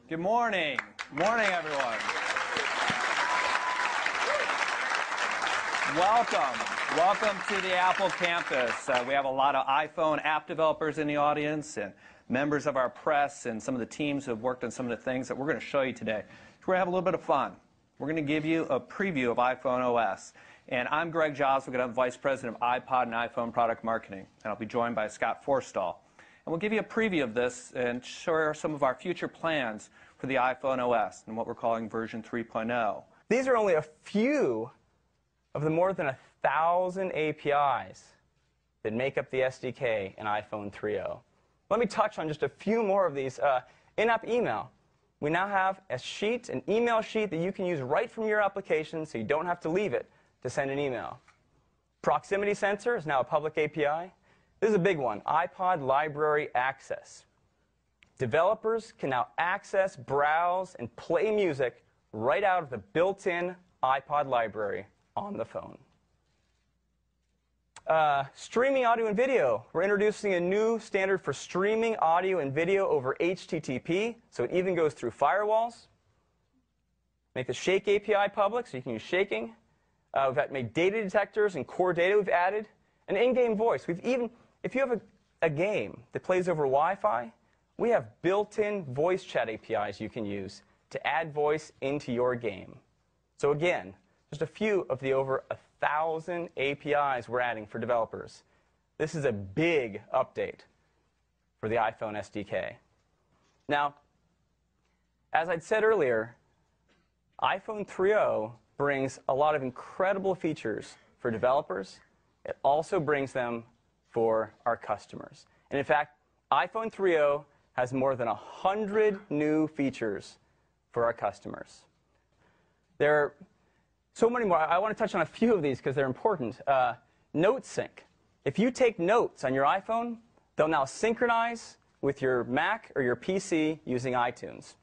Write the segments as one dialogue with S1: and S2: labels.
S1: Good morning. Morning, everyone. Welcome to the Apple campus. We have a lot of iPhone app developers in the audience and members of our press and some of the teams who have worked on some of the things that we're going to show you today. So we're going to have a little bit of fun. We're going to give you a preview of iPhone OS. And I'm Greg Jobs. I'm Vice President of iPod and iPhone Product Marketing. And I'll be joined by Scott Forstall. And we'll give you a preview of this and share some of our future plans for the iPhone OS and what we're calling version 3.0.
S2: These are only a few of the more than 1,000 APIs that make up the SDK in iPhone 3.0. Let me touch on just a few more of these. In-app email. We now have a sheet, an email sheet that you can use right from your application so you don't have to leave it to send an email. Proximity sensor is now a public API. This is a big one, iPod library access. Developers can now access, browse, and play music right out of the built-in iPod library on the phone. Streaming audio and video. We're introducing a new standard for streaming audio and video over HTTP, so it even goes through firewalls. Make the Shake API public, so you can use shaking. We've made data detectors and core data we've added. And in-game voice. If you have a game that plays over Wi-Fi, we have built-in voice chat APIs you can use to add voice into your game. So again, just a few of the over 1,000 APIs we're adding for developers. This is a big update for the iPhone SDK. Now, as I'd said earlier, iPhone 3.0 brings a lot of incredible features for developers. It also brings them for our customers. And in fact, iPhone 3.0 has more than 100 new features for our customers. There are so many more. I want to touch on a few of these because they're important. Note sync. If you take notes on your iPhone, they'll now synchronize with your Mac or your PC using iTunes.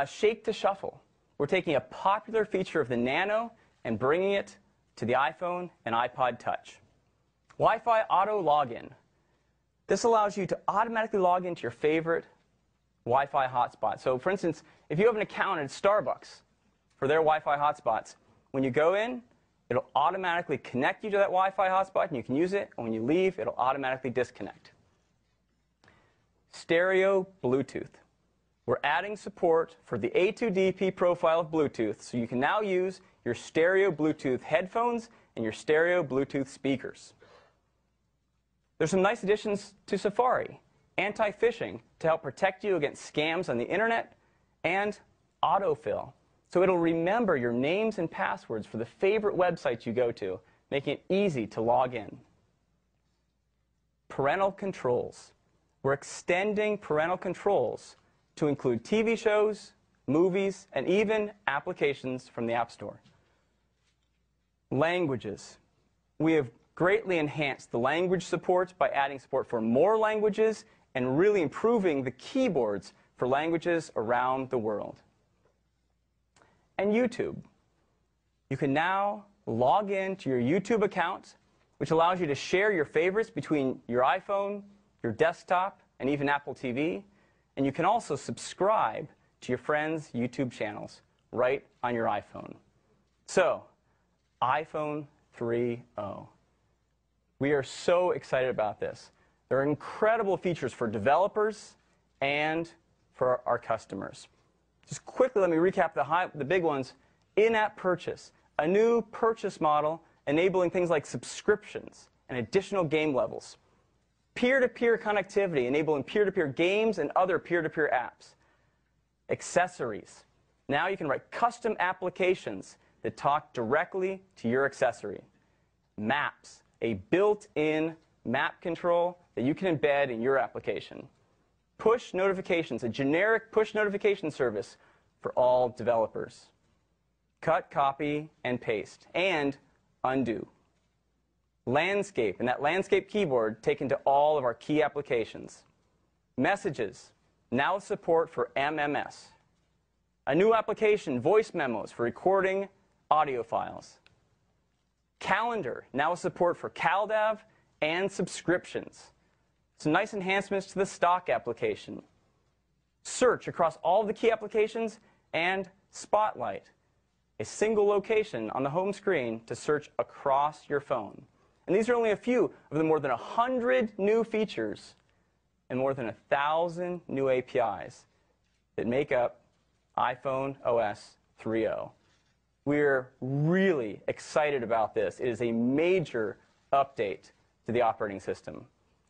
S2: Shake to shuffle. We're taking a popular feature of the Nano and bringing it to the iPhone and iPod Touch. Wi-Fi auto login. This allows you to automatically log into your favorite Wi-Fi hotspot. So for instance, if you have an account at Starbucks for their Wi-Fi hotspots, when you go in, it'll automatically connect you to that Wi-Fi hotspot and you can use it, and when you leave, it'll automatically disconnect. Stereo Bluetooth. We're adding support for the A2DP profile of Bluetooth, so you can now use your stereo Bluetooth headphones and your stereo Bluetooth speakers. There's some nice additions to Safari. Anti-phishing to help protect you against scams on the internet, and autofill. So it'll remember your names and passwords for the favorite websites you go to, making it easy to log in. Parental controls. We're extending parental controls to include TV shows, movies, and even applications from the App Store. Languages. We have greatly enhanced the language support by adding support for more languages and really improving the keyboards for languages around the world. And YouTube. You can now log in to your YouTube account, which allows you to share your favorites between your iPhone, your desktop, and even Apple TV. And you can also subscribe to your friends' YouTube channels right on your iPhone. So, iPhone 3.0. We are so excited about this. There are incredible features for developers and for our customers. Just quickly, let me recap the big ones. In-app purchase, a new purchase model enabling things like subscriptions and additional game levels. Peer-to-peer connectivity, enabling peer-to-peer games and other peer-to-peer apps. Accessories. Now you can write custom applications that talk directly to your accessory. Maps, a built-in map control that you can embed in your application. Push notifications, a generic push notification service for all developers. Cut, copy, and paste, and undo. Landscape, and that landscape keyboard taken to all of our key applications. Messages, now with support for MMS. A new application, voice memos for recording audio files. Calendar, now with support for CalDAV and subscriptions. Some nice enhancements to the stock application. search across all of the key applications, and Spotlight, a single location on the home screen to search across your phone. And these are only a few of the more than 100 new features and more than 1,000 new APIs that make up iPhone OS 3.0. We're really excited about this. It is a major update to the operating system.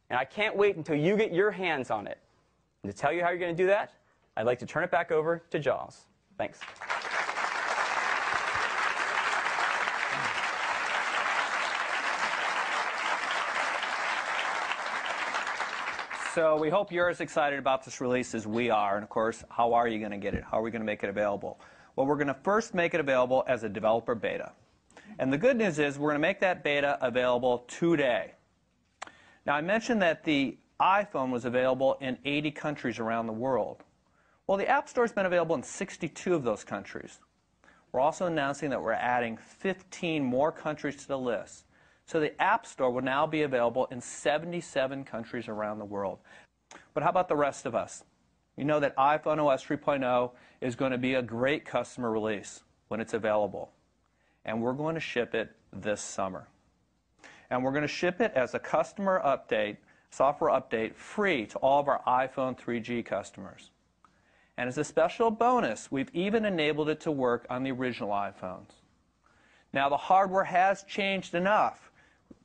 S2: And I can't wait until you get your hands on it. And to tell you how you're going to do that, I'd like to turn it back over to Jaws. Thanks.
S1: So we hope you're as excited about this release as we are. And of course, how are you going to get it? How are we going to make it available? Well, we're going to first make it available as a developer beta. And the good news is we're going to make that beta available today. Now, I mentioned that the iPhone was available in 80 countries around the world. Well, the App Store has been available in 62 of those countries. We're also announcing that we're adding 15 more countries to the list. So the App Store will now be available in 77 countries around the world. But how about the rest of us? You know that iPhone OS 3.0 is going to be a great customer release when it's available. And we're going to ship it this summer. And we're going to ship it as a customer update, software update, free to all of our iPhone 3G customers. And as a special bonus, we've even enabled it to work on the original iPhones. Now, the hardware has changed enough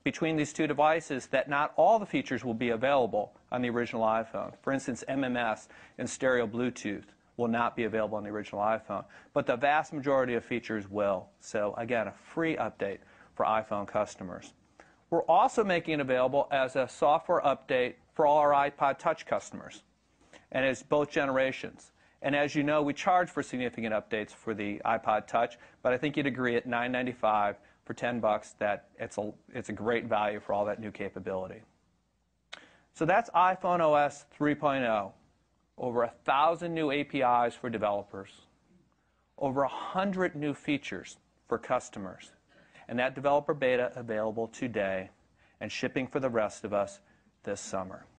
S1: between these two devices that not all the features will be available on the original iPhone. For instance, MMS and stereo Bluetooth will not be available on the original iPhone, but the vast majority of features will. So again, a free update for iPhone customers. We're also making it available as a software update for all our iPod Touch customers, and it's both generations. And as you know, we charge for significant updates for the iPod Touch, but I think you'd agree at $9.95 for $10 that it's a great value for all that new capability. So that's iPhone OS 3.0. Over 1,000 new APIs for developers. Over 100 new features for customers. And that developer beta available today and shipping for the rest of us this summer.